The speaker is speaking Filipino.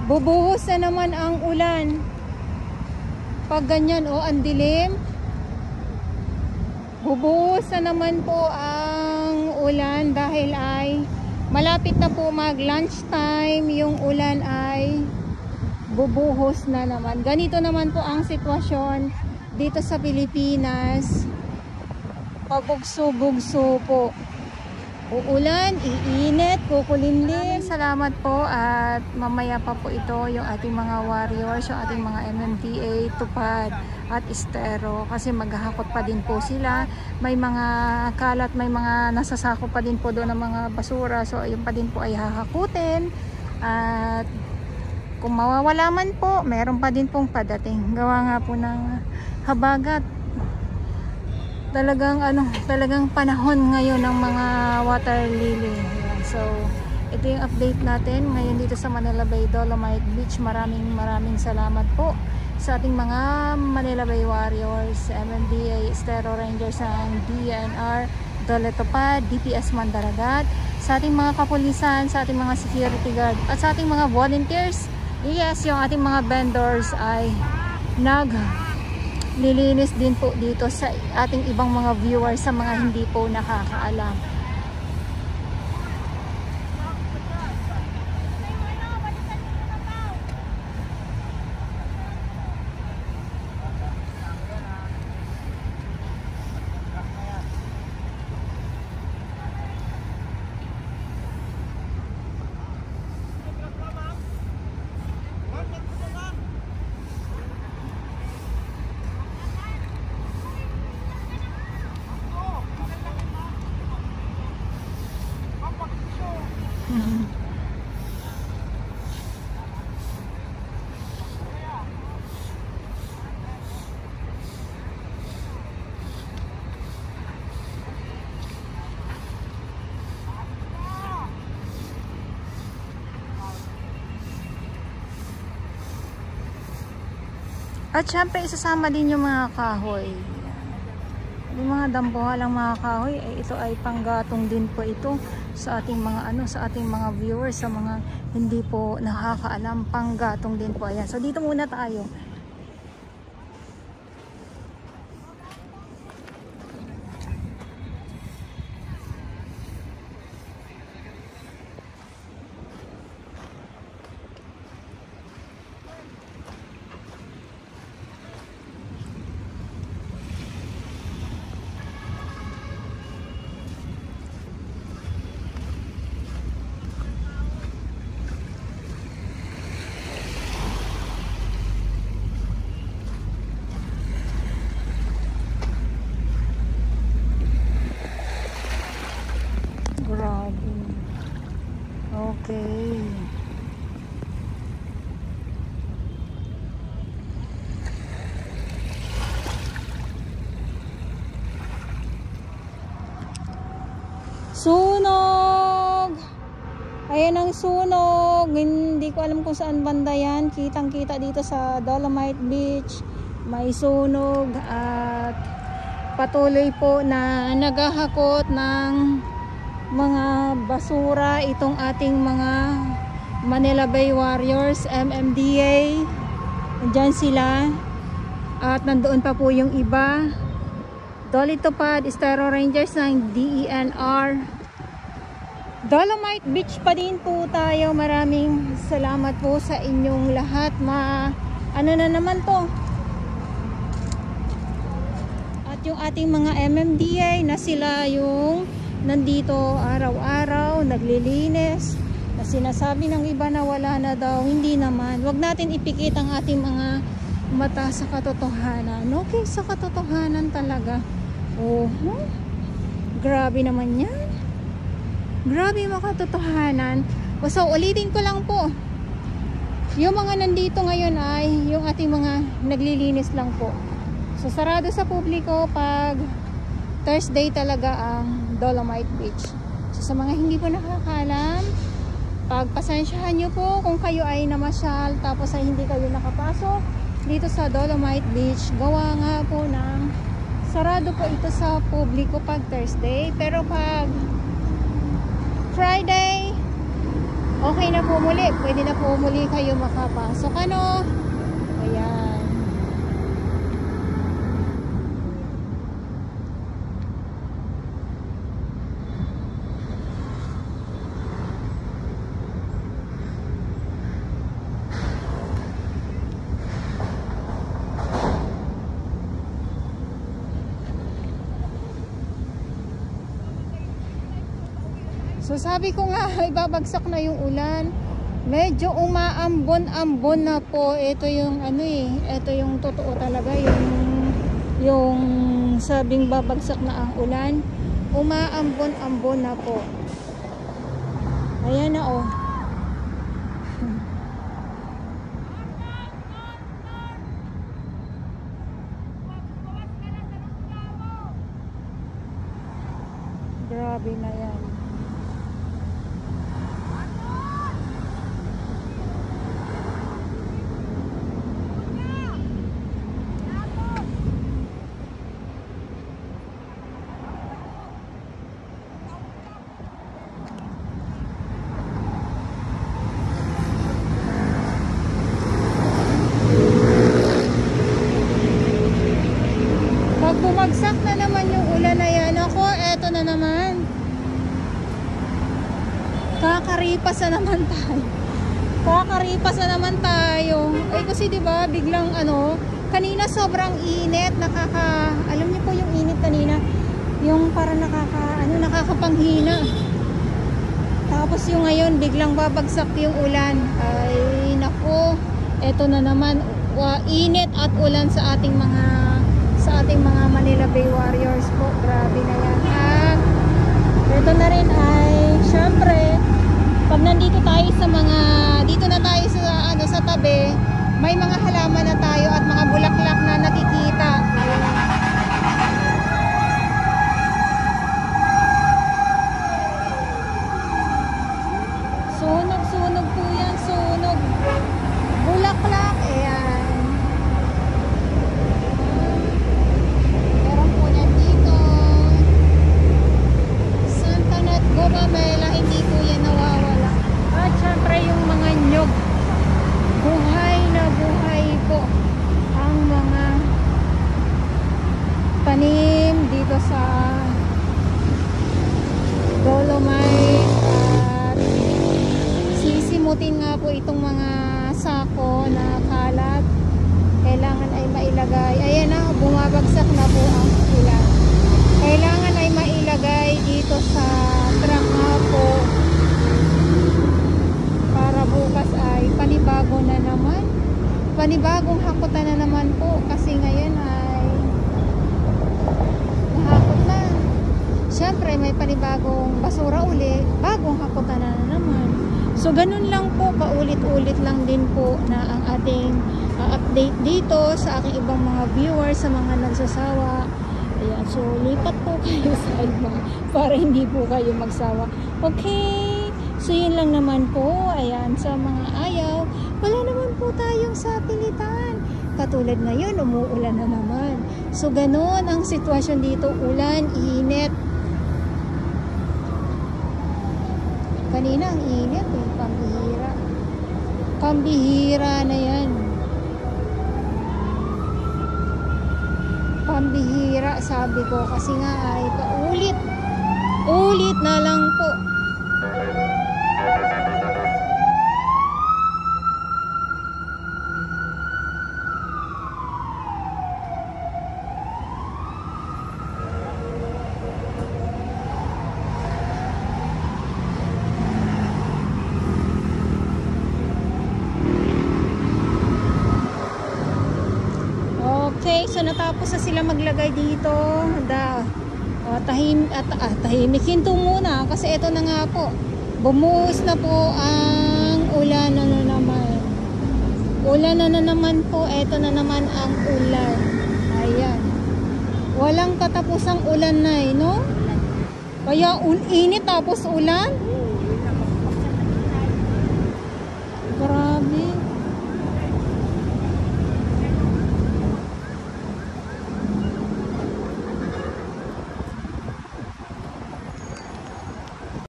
Bubuhos na naman ang ulan. Pag ganyan, oh, ang dilim. Bubuhos na naman po ang ulan dahil ay malapit na po mag lunch time. Yung ulan ay bubuhos na naman. Ganito naman po ang sitwasyon dito sa Pilipinas. Pabugso-bugso po. Uulan, iinit, kukulimlim. Salamat po at mamaya pa po ito yung ating mga warriors, yung ating mga MMDA, Tupad at Estero kasi maghahakot pa din po sila. May mga kalat, may mga nasasako pa din po doon ng mga basura, so ayun pa din po ay hahakutin. At kung mawawala man po, meron pa din pong padating. Gawa nga po ng habagat. Talagang panahon ngayon ng mga water lily. So, ito yung update natin ngayon dito sa Manila Bay Dolomite Beach. Maraming salamat po sa ating mga Manila Bay Warriors, MMDA, Estero Rangers ng DNR, Dole Tupad, DPS Mandaragat, sa ating mga kapulisan, sa ating mga security guard, at sa ating mga volunteers. Yes, yung ating mga vendors ay naglilinis din po dito sa ating ibang mga viewers, sa mga hindi po nakakaalam. At syempre isasama din yung mga kahoy. Yung mga dambuhalang mga kahoy, ito ay panggatong din po ito sa ating mga sa ating mga viewers, sa mga hindi po nakakaalam, panggatong din po. Ayan. So dito muna tayo. Okay. Sunog! Ayan ang sunog. Hindi ko alam kung saan banda yan. Kitang-kita dito sa Dolomite Beach. May sunog at patuloy po na naghahakot ng mga basura itong ating mga Manila Bay Warriors, MMDA. Diyan sila. At nandoon pa po yung iba. Dole Tupad, Estero Rangers ng DENR. Dolomite Beach pa din po tayo. Maraming salamat po sa inyong lahat. Ano na naman to? At yung ating mga MMDA na sila yung nandito araw-araw, naglilinis, na sinasabi ng iba na wala na daw, hindi naman. Huwag natin ipikit ang ating mga mata sa katotohanan. Okay, sa katotohanan talaga. Grabe naman yan. Grabe yung katotohanan. So, ulitin ko lang po. Yung mga nandito ngayon ay yung ating mga naglilinis lang po. So, sarado sa publiko pag Thursday talaga ang Dolomite Beach. So, sa mga hindi po nakakalam, pagpasensyahan nyo po kung kayo ay namasyal tapos ay hindi kayo nakapasok dito sa Dolomite Beach. Gawa nga po ng sarado po ito sa publiko pag Thursday. Pero pag Friday, okay na po muli. Pwede na po muli kayo makapasok. Ano? Ayan. So sabi ko nga, ibabagsak na yung ulan. Medyo umaambon-ambon na po. Ito yung ano ito yung totoo talaga, yung sabing babagsak na ang ulan. Umaambon-ambon na po. Ayan na oh. Grabe na yan. Pag bumagsak na naman yung ulan na yan, ako, eto na naman. Kakaripas na naman tayo. Kakaripas na naman tayo. Eh kasi 'di ba, biglang kanina sobrang init, alam niyo po yung init kanina, yung para nakakapanghina. Tapos yung ngayon biglang babagsak yung ulan. Ay nako, eto na naman, init at ulan sa ating mga Manila Bay Warriors po. Grabe na yan. At ito na rin ay syempre pag nandito tayo dito na tayo sa tabi, may mga halaman na tayo at mga bulaklak na nakikita. Sunog po yan, sunog. Bulaklak, ayan. Meron po yan dito. Santa Nat Gomamela, hindi po yan nawawala. At syempre yung mga nyog. Buhay na buhay po ang mga tanim dito sa Dolomite. At sisimutin nga po itong mga sako na kalat. Kailangan ay mailagay. Ayan na, bumabagsak na po ang ulan. Kailangan ay mailagay dito sa truck nga po para bukas ay panibago na naman. Panibagong hakutan na naman po kasi ngayon ay nahakot na. Syempre may panibagong basura uli, bagong hakutan na naman. So ganun lang po, paulit-ulit lang din po na ang ating update dito sa aking ibang mga viewers, sa mga nagsasawa. Ayan, so lipat po kayo sa iba para hindi po kayo magsawa. Okay, so yun lang naman po. Ayan, sa mga ayaw, wala naman po tayong sapilitan. Katulad ngayon, umuulan na naman. So ganun ang sitwasyon dito, ulan, init. Kanina ang init, pambihira. Pambihira na yan. Pambihira, sabi ko, kasi nga ay paulit. Ulit na lang po. Okay, so natapos na sila maglagay dito. Tahimikin to muna kasi ito na nga po. Bumuhos na po ang ulan na naman. Ulan na naman po. Ito na naman ang ulan. Ayan. Walang katapusang ulan na no? Kaya init tapos ulan.